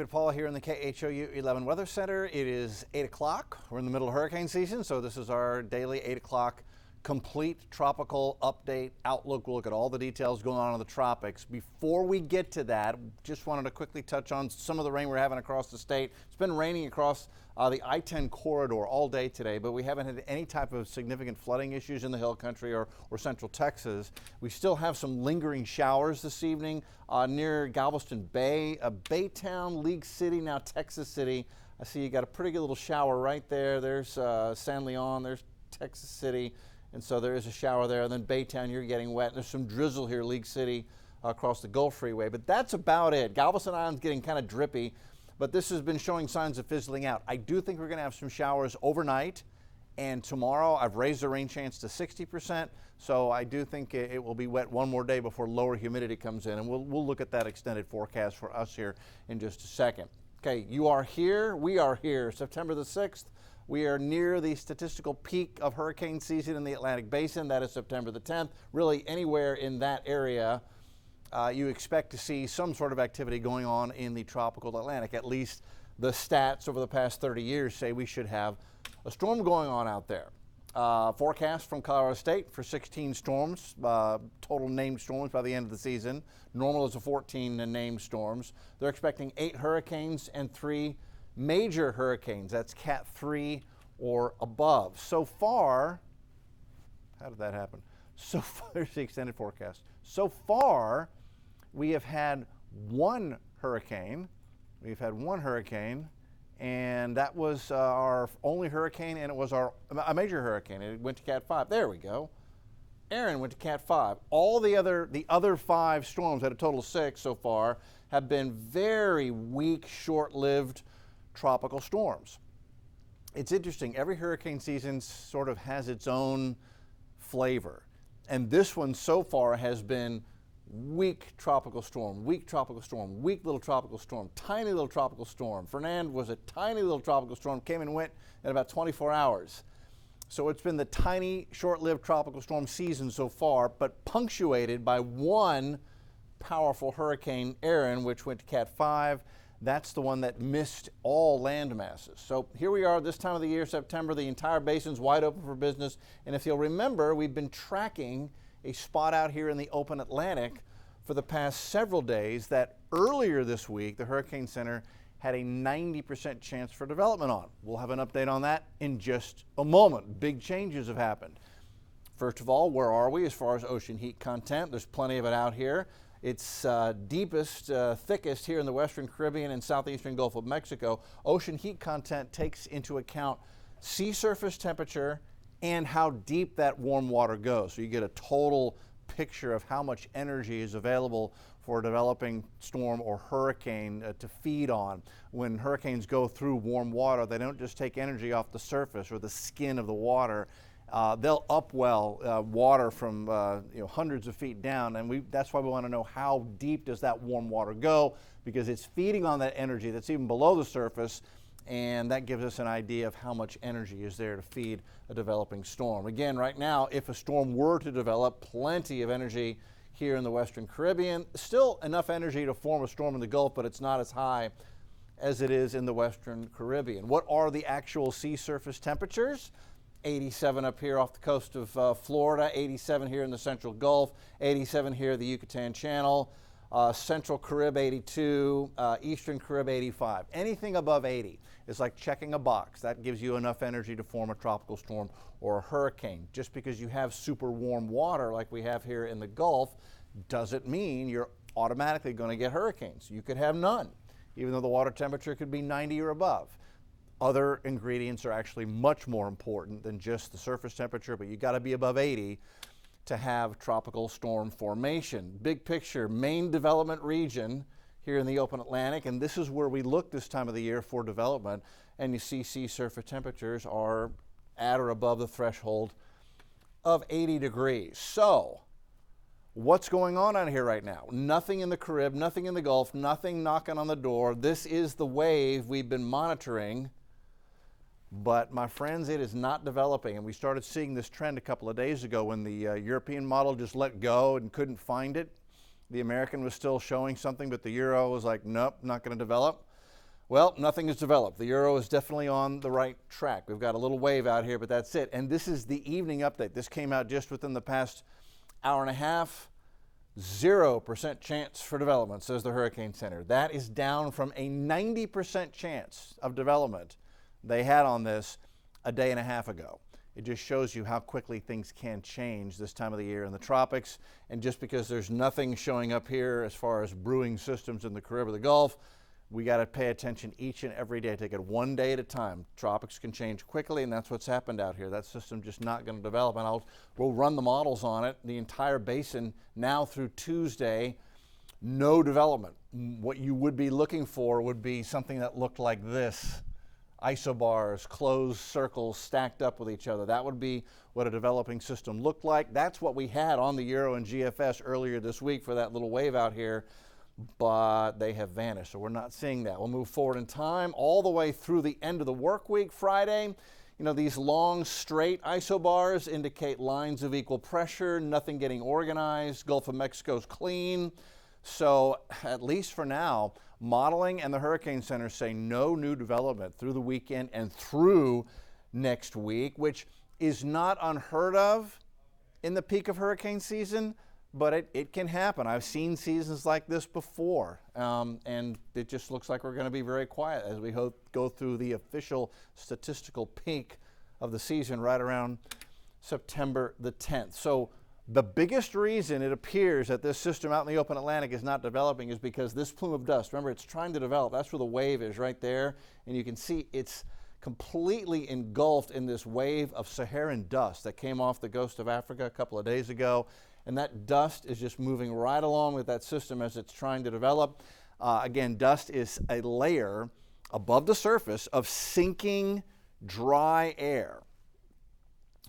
David Paul here in the KHOU 11 Weather Center. It is 8 o'clock. We're in the middle of hurricane season, so this is our daily 8 o'clock complete tropical update outlook. We'll look at all the details going on in the tropics. Before we get to that, just wanted to quickly touch on some of the rain we're having across the state. It's been raining across the I-10 corridor all day today, but we haven't had any type of significant flooding issues in the hill country or central Texas. We still have some lingering showers this evening near Galveston Bay, Baytown, League City, now Texas City. I see you got a pretty good little shower right there. There's San Leon, there's Texas City. And so there is a shower there, and then Baytown, you're getting wet. There's some drizzle here, League City, across the Gulf Freeway, but that's about it. Galveston Island's getting kind of drippy, but this has been showing signs of fizzling out. I do think we're going to have some showers overnight, and tomorrow I've raised the rain chance to 60%, so I do think it will be wet one more day before lower humidity comes in, and we'll look at that extended forecast for us here in just a second. Okay, you are here, we are here, September the 6th. We are near the statistical peak of hurricane season in the Atlantic Basin. That is September the 10th. Really, anywhere in that area, you expect to see some sort of activity going on in the tropical Atlantic. At least the stats over the past 30 years say we should have a storm going on out there. Forecast from Colorado State for 16 storms, total named storms by the end of the season. Normal is 14 named storms. They're expecting 8 hurricanes and 3 major hurricanes. That's Cat 3 or above. So far, how did that happen? So far, there's the extended forecast. So far, we have had one hurricane. We've had one hurricane, and that was our only hurricane, and it was a major hurricane. It went to Cat 5. There we go. Aaron went to Cat 5. All the other 5 storms, at a total of 6 so far, have been very weak, short-lived tropical storms. It's interesting, every hurricane season sort of has its own flavor, and this one so far has been weak tropical storm, weak tropical storm, weak little tropical storm, tiny little tropical storm. Fernand was a tiny little tropical storm, came and went in about 24 hours. So it's been the tiny, short-lived tropical storm season so far, but punctuated by one powerful hurricane, Aaron, which went to Cat 5. That's the one that missed all land masses. So here we are this time of the year, September. The entire basin's wide open for business. And if you'll remember, we've been tracking a spot out here in the open Atlantic for the past several days that earlier this week, the Hurricane Center had a 90% chance for development on. We'll have an update on that in just a moment. Big changes have happened. First of all, where are we as far as ocean heat content? There's plenty of it out here. It's deepest, thickest here in the Western Caribbean and southeastern Gulf of Mexico. Ocean heat content takes into account sea surface temperature and how deep that warm water goes. So you get a total picture of how much energy is available for a developing storm or hurricane to feed on. When hurricanes go through warm water, they don't just take energy off the surface or the skin of the water. They'll upwell water from hundreds of feet down, and that's why we want to know how deep does that warm water go, because it's feeding on that energy that's even below the surface, and that gives us an idea of how much energy is there to feed a developing storm. Again, right now, if a storm were to develop, plenty of energy here in the Western Caribbean. Still enough energy to form a storm in the Gulf, but it's not as high as it is in the Western Caribbean. What are the actual sea surface temperatures? 87 up here off the coast of Florida, 87 here in the Central Gulf, 87 here the Yucatan Channel, Central Carib 82, Eastern Carib 85. Anything above 80 is like checking a box. That gives you enough energy to form a tropical storm or a hurricane. Just because you have super warm water like we have here in the Gulf doesn't mean you're automatically going to get hurricanes. You could have none, even though the water temperature could be 90 or above. Other ingredients are actually much more important than just the surface temperature, but you got to be above 80 to have tropical storm formation. Big picture, main development region here in the open Atlantic, and this is where we look this time of the year for development, and you see sea surface temperatures are at or above the threshold of 80 degrees. So what's going on out here right now? Nothing in the Carib, nothing in the Gulf, nothing knocking on the door. This is the wave we've been monitoring. But my friends, it is not developing, and we started seeing this trend a couple of days ago when the European model just let go and couldn't find it. The American was still showing something, but the Euro was like, nope, not going to develop. Well, nothing is developed. The Euro is definitely on the right track. We've got a little wave out here, but that's it. And this is the evening update. This came out just within the past hour and a half. 0% chance for development, says the Hurricane Center. That is down from a 90% chance of development they had on this a day and a half ago. It just shows you how quickly things can change this time of the year in the tropics. And just because there's nothing showing up here as far as brewing systems in the Caribbean or the Gulf, we got to pay attention each and every day. Take it one day at a time. Tropics can change quickly, and that's what's happened out here. That system just not going to develop, and we'll run the models on it. The entire basin now through Tuesday, no development. What you would be looking for would be something that looked like this. Isobars, closed circles stacked up with each other. That would be what a developing system looked like. That's what we had on the Euro and GFS earlier this week for that little wave out here, but they have vanished, so we're not seeing that. We'll move forward in time all the way through the end of the work week Friday. You know, these long, straight isobars indicate lines of equal pressure, nothing getting organized. Gulf of Mexico's clean. So at least for now, modeling and the Hurricane Center say no new development through the weekend and through next week, which is not unheard of in the peak of hurricane season, but it can happen. I've seen seasons like this before, and it just looks like we're going to be very quiet as we go through the official statistical peak of the season right around September the 10th. So the biggest reason it appears that this system out in the open Atlantic is not developing is because this plume of dust, remember, it's trying to develop. That's where the wave is, right there. And you can see it's completely engulfed in this wave of Saharan dust that came off the coast of Africa a couple of days ago. And that dust is just moving right along with that system as it's trying to develop. Again, dust is a layer above the surface of sinking dry air.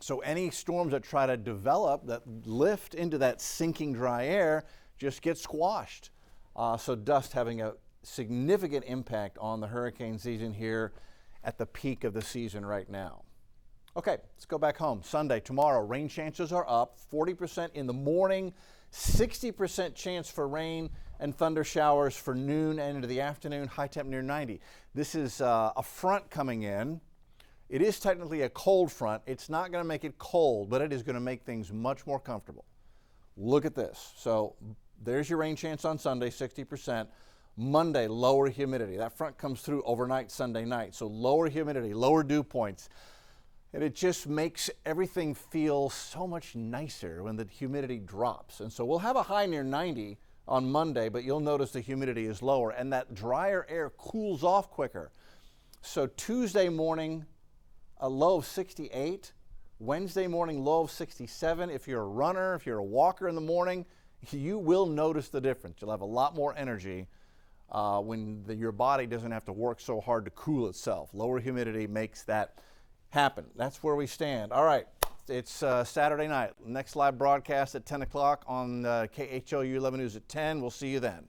So any storms that try to develop, that lift into that sinking dry air, just get squashed. So dust having a significant impact on the hurricane season here at the peak of the season right now. Okay, let's go back home. Sunday, tomorrow, rain chances are up, 40% in the morning, 60% chance for rain and thunder showers for noon and into the afternoon, high temp near 90. This is a front coming in. It is technically a cold front. It's not going to make it cold, but it is going to make things much more comfortable. Look at this. So there's your rain chance on Sunday, 60%. Monday, lower humidity. That front comes through overnight Sunday night. So lower humidity, lower dew points. And it just makes everything feel so much nicer when the humidity drops. And so we'll have a high near 90 on Monday, but you'll notice the humidity is lower and that drier air cools off quicker. So Tuesday morning, a low of 68. Wednesday morning, low of 67. If you're a runner, if you're a walker in the morning, you will notice the difference. You'll have a lot more energy when your body doesn't have to work so hard to cool itself. Lower humidity makes that happen. That's where we stand. All right, it's Saturday night. Next live broadcast at 10 o'clock on KHOU 11 News at 10. We'll see you then.